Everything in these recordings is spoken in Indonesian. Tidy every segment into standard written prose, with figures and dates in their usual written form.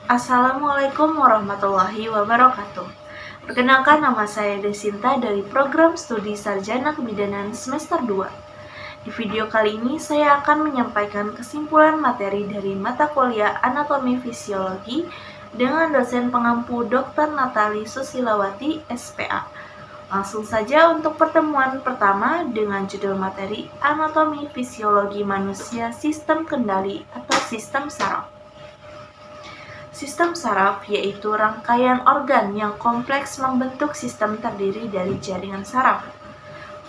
Assalamualaikum warahmatullahi wabarakatuh. Perkenalkan, nama saya Desinta dari program studi Sarjana Kebidanan semester 2. Di video kali ini saya akan menyampaikan kesimpulan materi dari mata kuliah Anatomi Fisiologi dengan dosen pengampu Dr. Natali Susilawati, SPA. Langsung saja untuk pertemuan pertama dengan judul materi Anatomi Fisiologi Manusia Sistem Kendali atau Sistem Saraf. Sistem saraf yaitu rangkaian organ yang kompleks membentuk sistem terdiri dari jaringan saraf.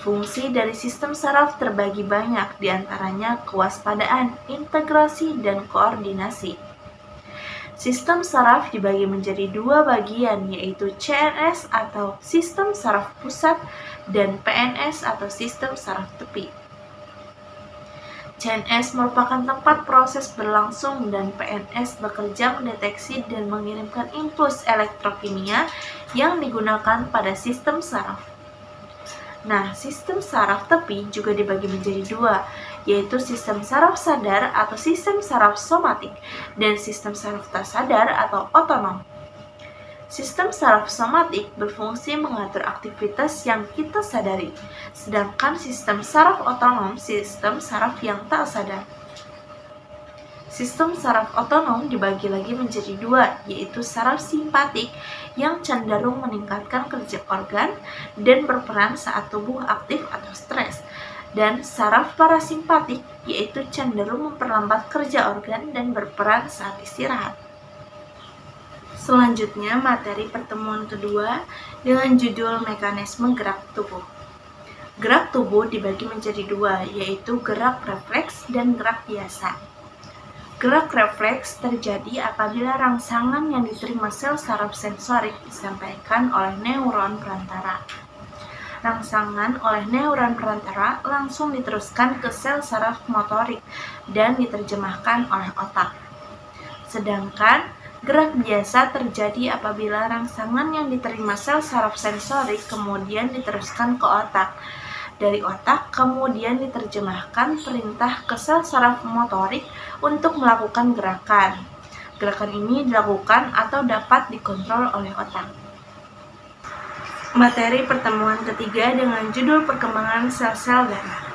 Fungsi dari sistem saraf terbagi banyak, diantaranya kewaspadaan, integrasi, dan koordinasi. Sistem saraf dibagi menjadi dua bagian, yaitu CNS atau sistem saraf pusat dan PNS atau sistem saraf tepi. CNS merupakan tempat proses berlangsung dan PNS bekerja mendeteksi dan mengirimkan impuls elektrokimia yang digunakan pada sistem saraf. Nah, sistem saraf tepi juga dibagi menjadi dua, yaitu sistem saraf sadar atau sistem saraf somatik dan sistem saraf tak sadar atau otonom. Sistem saraf somatik berfungsi mengatur aktivitas yang kita sadari, sedangkan sistem saraf otonom sistem saraf yang tak sadar. Sistem saraf otonom dibagi lagi menjadi dua, yaitu saraf simpatik yang cenderung meningkatkan kerja organ dan berperan saat tubuh aktif atau stres, dan saraf parasimpatik yaitu cenderung memperlambat kerja organ dan berperan saat istirahat. Selanjutnya, materi pertemuan kedua dengan judul mekanisme gerak tubuh. Gerak tubuh dibagi menjadi dua, yaitu gerak refleks dan gerak biasa. Gerak refleks terjadi apabila rangsangan yang diterima sel saraf sensorik disampaikan oleh neuron perantara. Rangsangan oleh neuron perantara langsung diteruskan ke sel saraf motorik dan diterjemahkan oleh otak. Sedangkan gerak biasa terjadi apabila rangsangan yang diterima sel saraf sensorik kemudian diteruskan ke otak. Dari otak kemudian diterjemahkan perintah ke sel saraf motorik untuk melakukan gerakan. Gerakan ini dilakukan atau dapat dikontrol oleh otak. Materi pertemuan ketiga dengan judul perkembangan sel-sel darah.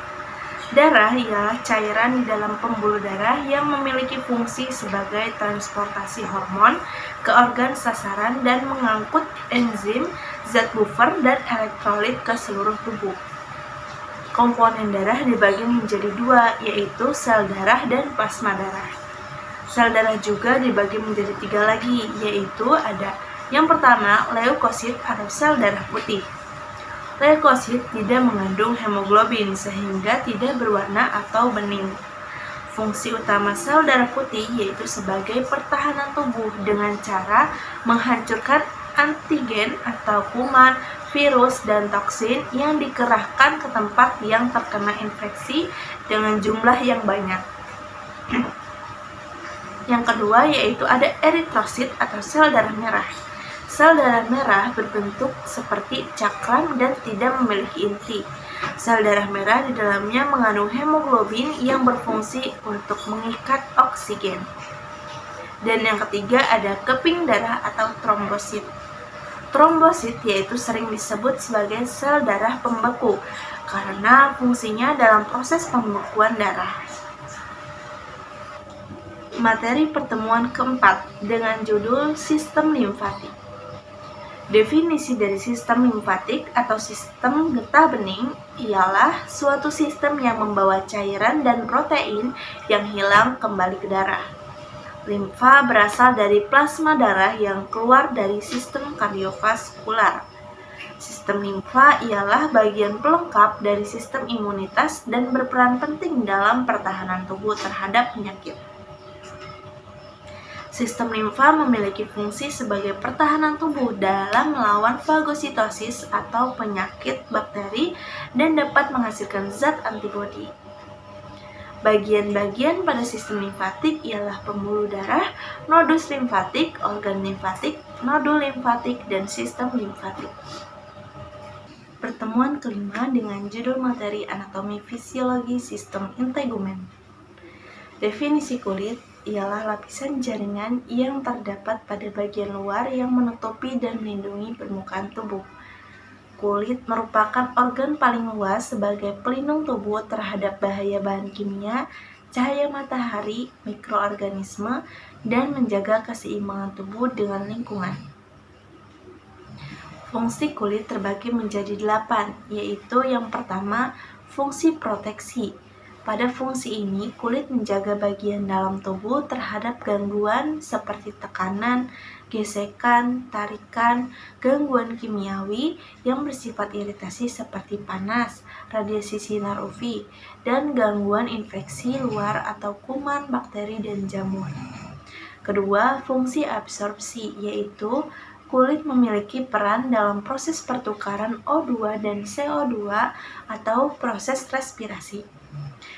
Darah ialah cairan di dalam pembuluh darah yang memiliki fungsi sebagai transportasi hormon ke organ sasaran dan mengangkut enzim, zat buffer, dan elektrolit ke seluruh tubuh. Komponen darah dibagi menjadi dua, yaitu sel darah dan plasma darah. Sel darah juga dibagi menjadi tiga lagi, yaitu ada yang pertama, leukosit atau sel darah putih. Leukosit tidak mengandung hemoglobin sehingga tidak berwarna atau bening. Fungsi utama sel darah putih yaitu sebagai pertahanan tubuh dengan cara menghancurkan antigen atau kuman, virus, dan toksin yang dikerahkan ke tempat yang terkena infeksi dengan jumlah yang banyak. Yang kedua yaitu ada eritrosit atau sel darah merah. Sel darah merah berbentuk seperti cakram dan tidak memiliki inti. Sel darah merah di dalamnya mengandung hemoglobin yang berfungsi untuk mengikat oksigen. Dan yang ketiga ada keping darah atau trombosit. Trombosit yaitu sering disebut sebagai sel darah pembeku karena fungsinya dalam proses pembekuan darah. Materi pertemuan keempat dengan judul sistem limfatik. Definisi dari sistem limfatik atau sistem getah bening ialah suatu sistem yang membawa cairan dan protein yang hilang kembali ke darah. Limfa berasal dari plasma darah yang keluar dari sistem kardiovaskular. Sistem limfa ialah bagian pelengkap dari sistem imunitas dan berperan penting dalam pertahanan tubuh terhadap penyakit. Sistem limfa memiliki fungsi sebagai pertahanan tubuh dalam melawan fagositosis atau penyakit bakteri dan dapat menghasilkan zat antibodi. Bagian-bagian pada sistem limfatik ialah pembuluh darah, nodus limfatik, organ limfatik, nodul limfatik, dan sistem limfatik. Pertemuan kelima dengan judul materi Anatomi Fisiologi Sistem Integumen. Definisi kulit. ialah lapisan jaringan yang terdapat pada bagian luar yang menutupi dan melindungi permukaan tubuh. Kulit merupakan organ paling luas sebagai pelindung tubuh terhadap bahaya bahan kimia, cahaya matahari, mikroorganisme, dan menjaga keseimbangan tubuh dengan lingkungan. Fungsi kulit terbagi menjadi 8, yaitu yang pertama, fungsi proteksi. Pada fungsi ini, kulit menjaga bagian dalam tubuh terhadap gangguan seperti tekanan, gesekan, tarikan, gangguan kimiawi yang bersifat iritasi seperti panas, radiasi sinar UV, dan gangguan infeksi luar atau kuman, bakteri, dan jamur. Kedua, fungsi absorpsi, yaitu kulit memiliki peran dalam proses pertukaran O2 dan CO2 atau proses respirasi.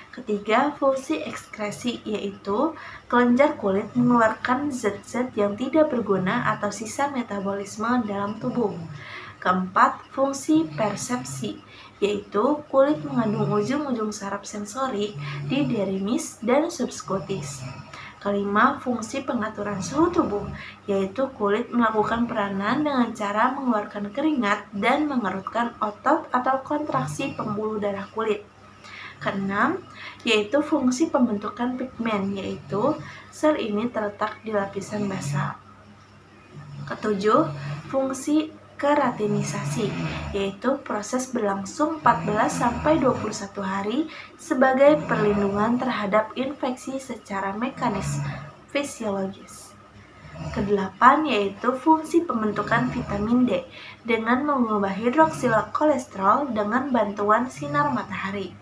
Ketiga, fungsi ekskresi, yaitu kelenjar kulit mengeluarkan zat-zat yang tidak berguna atau sisa metabolisme dalam tubuh. Keempat, fungsi persepsi, yaitu kulit mengandung ujung-ujung saraf sensorik di derimis dan subcutis. Kelima, fungsi pengaturan suhu tubuh, yaitu kulit melakukan peranan dengan cara mengeluarkan keringat dan mengerutkan otot atau kontraksi pembuluh darah kulit. Keenam, yaitu fungsi pembentukan pigmen, yaitu sel ini terletak di lapisan basal. Ketujuh, fungsi keratinisasi, yaitu proses berlangsung 14-21 hari sebagai perlindungan terhadap infeksi secara mekanis fisiologis. Kedelapan, yaitu fungsi pembentukan vitamin D dengan mengubah hidroksil kolesterol dengan bantuan sinar matahari.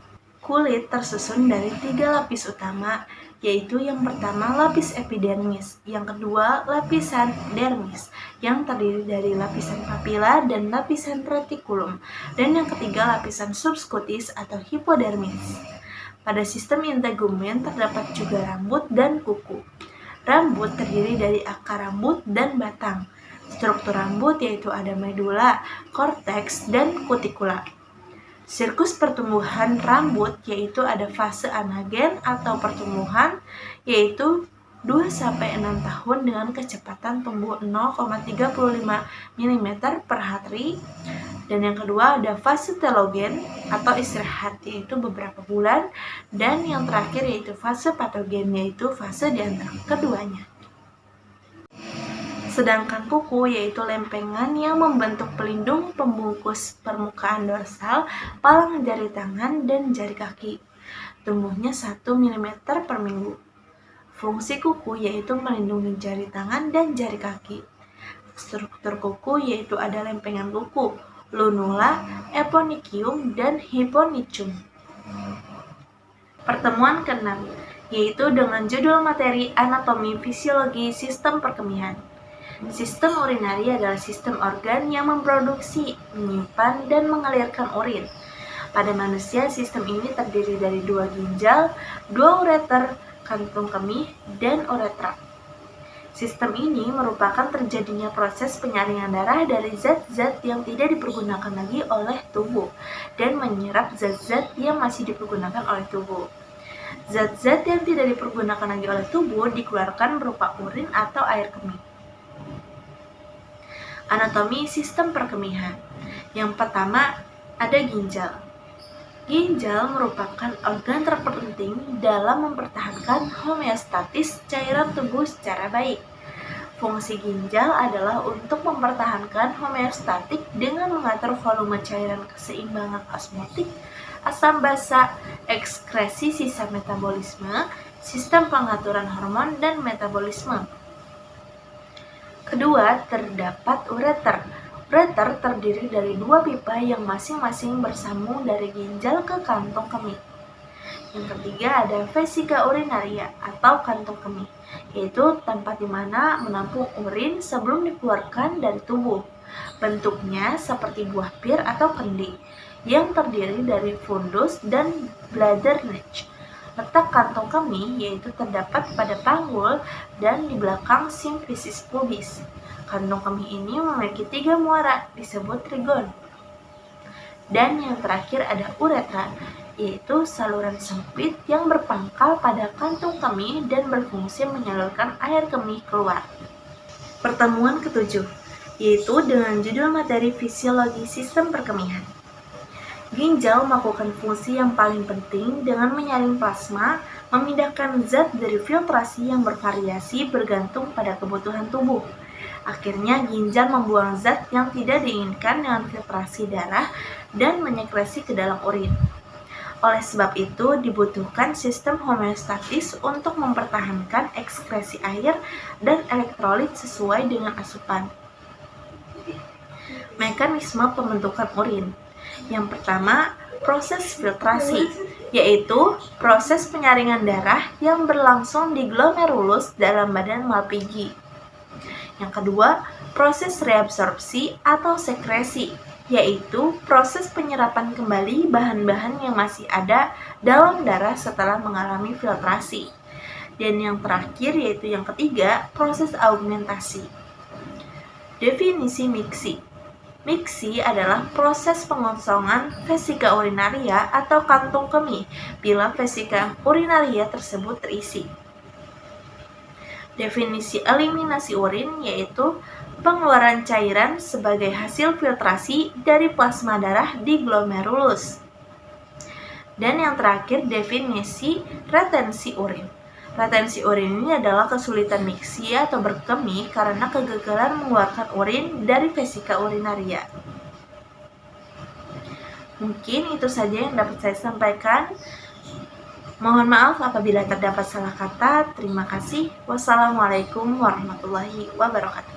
Kulit tersusun dari 3 lapis utama, yaitu yang pertama lapis epidermis, yang kedua lapisan dermis, yang terdiri dari lapisan papila dan lapisan retikulum, dan yang ketiga lapisan subcutis atau hipodermis. Pada sistem integumen terdapat juga rambut dan kuku. Rambut terdiri dari akar rambut dan batang. Struktur rambut yaitu ada medula, korteks, dan kutikula. Siklus pertumbuhan rambut yaitu ada fase anagen atau pertumbuhan yaitu 2-6 tahun dengan kecepatan tumbuh 0,35 mm per hari. Dan yang kedua ada fase telogen atau istirahat yaitu beberapa bulan, dan yang terakhir yaitu fase patogen yaitu fase di antara keduanya. Sedangkan kuku yaitu lempengan yang membentuk pelindung pembungkus permukaan dorsal, palang jari tangan, dan jari kaki. Tumbuhnya 1 mm per minggu. Fungsi kuku yaitu melindungi jari tangan dan jari kaki. Struktur kuku yaitu ada lempengan kuku, lunula, eponychium, dan hyponychium. Pertemuan ke-6 yaitu dengan judul materi anatomi fisiologi sistem perkemihan. Sistem urinari adalah sistem organ yang memproduksi, menyimpan, dan mengalirkan urin. Pada manusia, sistem ini terdiri dari 2 ginjal, 2 ureter, kantung kemih, dan uretra. Sistem ini merupakan terjadinya proses penyaringan darah dari zat-zat yang tidak dipergunakan lagi oleh tubuh dan menyerap zat-zat yang masih dipergunakan oleh tubuh. Zat-zat yang tidak dipergunakan lagi oleh tubuh dikeluarkan berupa urin atau air kemih. Anatomi sistem perkemihan. Yang pertama, ada ginjal. Ginjal merupakan organ terpenting dalam mempertahankan homeostatis cairan tubuh secara baik. Fungsi ginjal adalah untuk mempertahankan homeostatik dengan mengatur volume cairan, keseimbangan osmotik, asam basa, ekskresi sisa metabolisme, sistem pengaturan hormon, dan metabolisme. Kedua, terdapat ureter. Ureter terdiri dari 2 pipa yang masing-masing bersambung dari ginjal ke kantung kemih. Yang ketiga ada vesika urinaria atau kantung kemih, yaitu tempat di mana menampung urin sebelum dikeluarkan dari tubuh. Bentuknya seperti buah pir atau kendi, yang terdiri dari fundus dan bladder neck. Letak kantong kemih yaitu terdapat pada panggul dan di belakang simplicis pubis. Kantong kemih ini memiliki 3 muara, disebut trigon. Dan yang terakhir ada uretra, yaitu saluran sempit yang berpangkal pada kantung kemih dan berfungsi menyalurkan air kemih keluar. Pertemuan ketujuh, yaitu dengan judul materi fisiologi sistem perkemihan. Ginjal melakukan fungsi yang paling penting dengan menyaring plasma, memindahkan zat dari filtrasi yang bervariasi bergantung pada kebutuhan tubuh. Akhirnya ginjal membuang zat yang tidak diinginkan dengan filtrasi darah dan menyekresi ke dalam urin. Oleh sebab itu, dibutuhkan sistem homeostatis untuk mempertahankan ekskresi air dan elektrolit sesuai dengan asupan. Mekanisme pembentukan urin. Yang pertama, proses filtrasi, yaitu proses penyaringan darah yang berlangsung di glomerulus dalam badan Malpighi. Yang kedua, proses reabsorpsi atau sekresi, yaitu proses penyerapan kembali bahan-bahan yang masih ada dalam darah setelah mengalami filtrasi. Dan yang terakhir, yaitu yang ketiga, proses augmentasi. Definisi miksi. Miksi adalah proses pengosongan vesika urinaria atau kantung kemih bila vesika urinaria tersebut terisi. Definisi eliminasi urin yaitu pengeluaran cairan sebagai hasil filtrasi dari plasma darah di glomerulus. Dan yang terakhir, definisi retensi urin. Retensi urin ini adalah kesulitan miksi atau berkemih karena kegagalan mengeluarkan urin dari vesika urinaria. Mungkin itu saja yang dapat saya sampaikan. Mohon maaf apabila terdapat salah kata. Terima kasih. Wassalamualaikum warahmatullahi wabarakatuh.